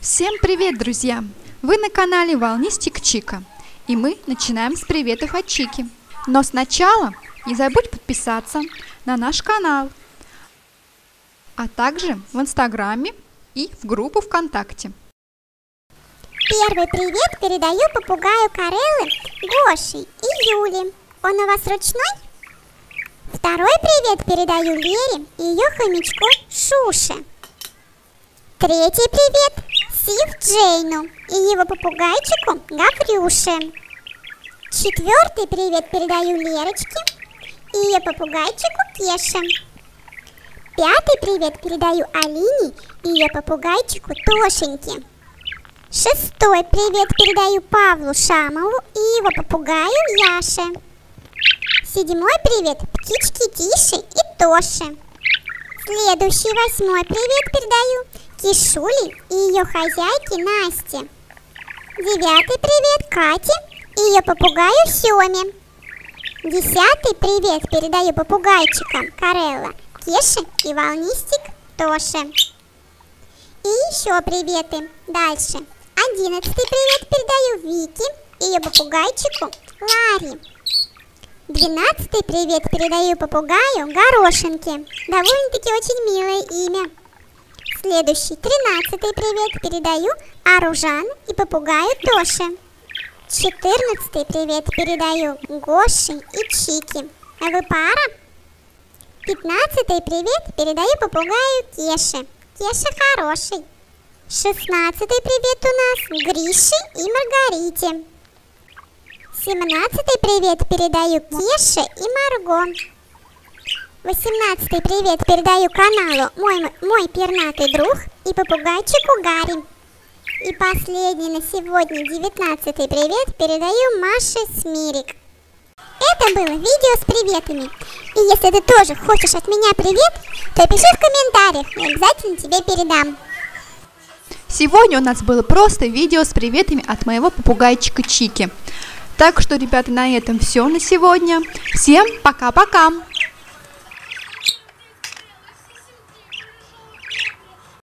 Всем привет, друзья! Вы на канале Волнистик Чика, и мы начинаем с приветов от Чики. Но сначала не забудь подписаться на наш канал, а также в Инстаграме и в группу ВКонтакте. Первый привет передаю попугаю Кареллы Гоше и Юле. Он у вас ручной? Второй привет передаю Лере и ее хомячку Шуше. Третий привет Сив Джейну и его попугайчику Гаврюше. Четвертый привет передаю Лерочке и ее попугайчику Кеше. Пятый привет передаю Алине и ее попугайчику Тошеньке. Шестой привет передаю Павлу Шамову и его попугаю Яше. Седьмой привет птичке Тише и Тоше. Следующий восьмой привет передаю Кишуле и ее хозяйке Насте. Девятый привет Кате и ее попугаю Семе. Десятый привет передаю попугайчикам Карелла Кеше и Волнистик Тоше. И еще приветы. Дальше. 11 привет передаю Вике и ее попугайчику Ларе. 12 привет передаю попугаю Горошинке. Довольно-таки очень милое имя. Следующий 13 привет передаю Аружан и попугаю Тоше. 14 привет передаю Гоше и Чики. А вы пара? 15 привет передаю попугаю Кеше. Кеша хороший. 16 привет у нас Грише и Маргарите. 17 привет передаю Кеше и Марго. 18 привет передаю каналу мой пернатый друг и попугайчику Гарри. И последний на сегодня 19 привет передаю Маше Смирик. Это было видео с приветами. И если ты тоже хочешь от меня привет, то пиши в комментариях, я обязательно тебе передам. Сегодня у нас было просто видео с приветами от моего попугайчика Чики. Так что, ребята, на этом все на сегодня. Всем пока-пока!